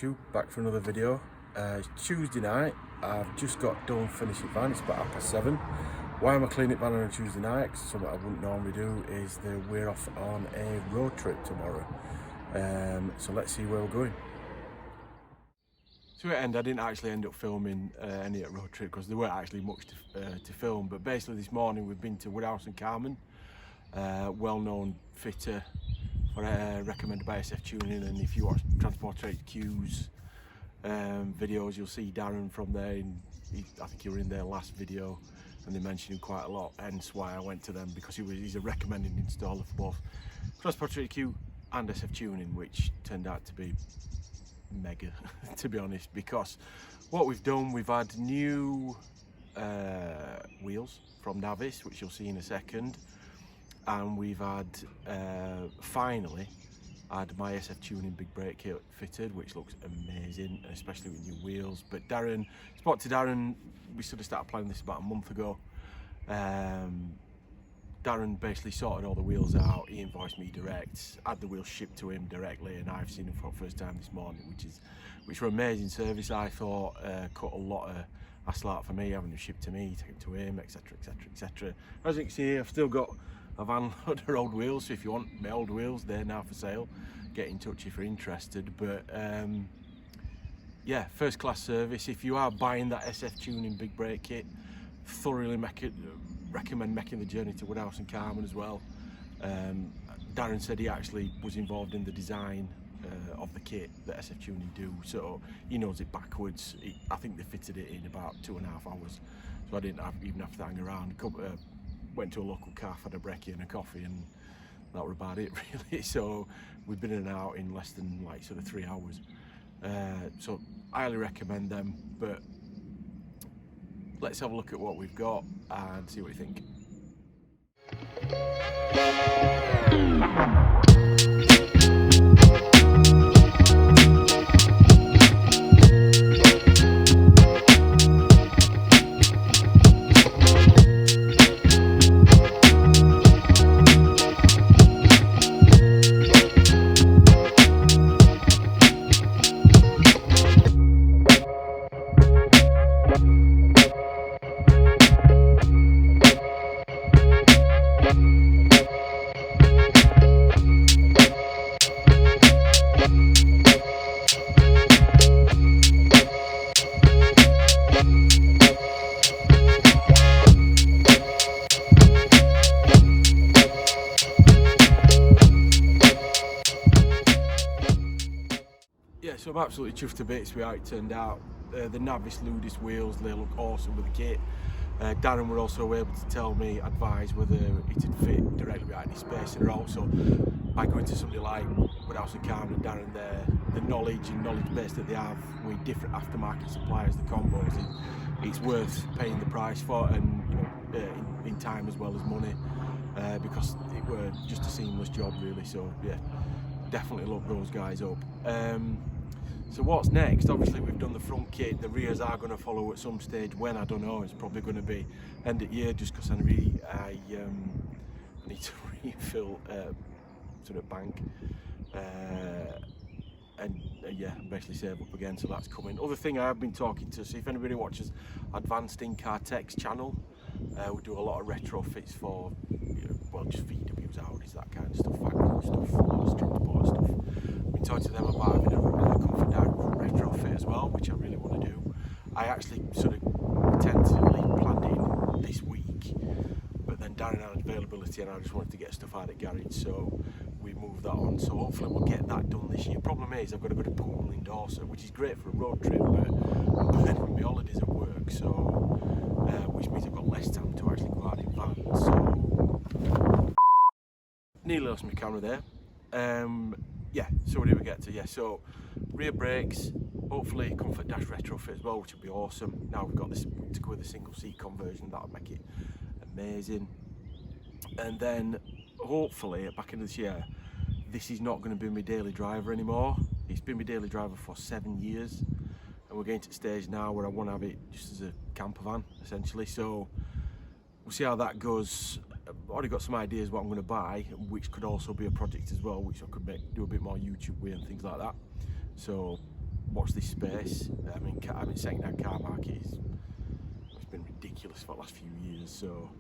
YouTube, back for another video. It's Tuesday night. I've just got done finishing van. It's about 7:30. Why am I cleaning van on a Tuesday night? Cause something I wouldn't normally do is we're off on a road trip tomorrow. So let's see where we're going. To the end, I didn't actually end up filming any at road trip because there weren't actually much to film. But basically, this morning we've been to Woodhouse and Carmen, well-known fitter. Recommended by SF Tuning, and if you watch Transporter HQ's videos, you'll see Darren from there. And I think you were in their last video, and they mentioned him quite a lot. Hence why I went to them, because he's a recommended installer for both Transporter HQ and SF Tuning, which turned out to be mega, to be honest. Because what we've done, we've had new wheels from Navis, which you'll see in a second. And we've had, finally, had my SF Tuning big brake kit fitted, which looks amazing, especially with new wheels. But Darren, spoke to Darren, we sort of started planning this about a month ago. Darren basically sorted all the wheels out, he invoiced me direct, had the wheels shipped to him directly, and I've seen them for the first time this morning, which were amazing service. I thought cut a lot of hassle out for me, having them shipped to me, take them to him, etc, etc, etc. As you can see, I've still got a van load of old wheels, so if you want my old wheels, they're now for sale. Get in touch if you're interested. But yeah, first class service. If you are buying that SF Tuning big brake kit, thoroughly recommend making the journey to Woodhouse and Carmen as well. Darren said he actually was involved in the design of the kit that SF Tuning do, so he knows it backwards. I think they fitted it in about 2.5 hours, so I didn't even have to hang around. Went to a local cafe, had a brekkie and a coffee, and that was about it really. So we've been in and out in less than like sort of 3 hours. So I highly recommend them. But let's have a look at what we've got and see what you think. So I'm absolutely chuffed to bits with how it turned out. The Navis Ludis wheels, they look awesome with the kit. Darren were also able to advise whether it would fit directly without any space, and also by going to somebody like Woodhouse and Carmen and Darren there, the knowledge base that they have with different aftermarket suppliers, the combos, it's worth paying the price for, and you know, in time as well as money, because it were just a seamless job really. So yeah, definitely look those guys up. So what's next? Obviously we've done the front kit, the rears are going to follow at some stage. When, I don't know. It's probably going to be end of year, just because I need to refill sort of bank and yeah, basically save up again, so that's coming. Other thing I have been talking to, so if anybody watches Advanced In-Car Tech's channel, we do a lot of retrofits for, well, just VWs, Audis, that kind of stuff, factory stuff, a lot of Transporter stuff. I've been talking to them about having a comfort down retrofit as well, which I really want to do. I actually sort of tentatively planned it in this week, but then Darren had availability and I just wanted to get stuff out of the garage, so we moved that on. So hopefully we'll get that done this year. Problem is, I've got to go to Poole in Dorset, which is great for a road trip, but I'm burning my holidays at work, so which means I've got less time to actually go out in van. So nearly lost my camera there. Yeah, so where do we get to? Yeah, so rear brakes, hopefully comfort dash retrofit as well, which would be awesome. Now we've got this to go with a single seat conversion, that'll make it amazing. And then hopefully at back end of this year, this is not going to be my daily driver anymore. It's been my daily driver for 7 years, and we're getting to the stage now where I want to have it just as a camper van essentially. So we'll see how that goes. I've already got some ideas what I'm going to buy, which could also be a project as well, which I could do a bit more YouTube with and things like that. So watch this space. I mean, second-hand car market it's been ridiculous for the last few years. So,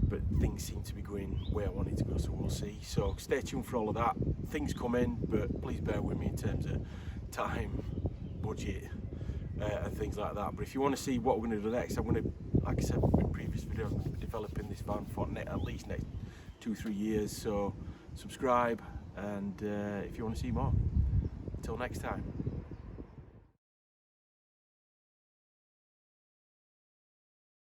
but things seem to be going where I want it to go. So we'll see. So stay tuned for all of that. Things come in, but please bear with me in terms of time, budget, and things like that. But if you want to see what we're going to do next, I'm going to, like I said in previous videos, I'm going to be developing this van for at least next 2-3 years. So subscribe, and if you want to see more. Until next time.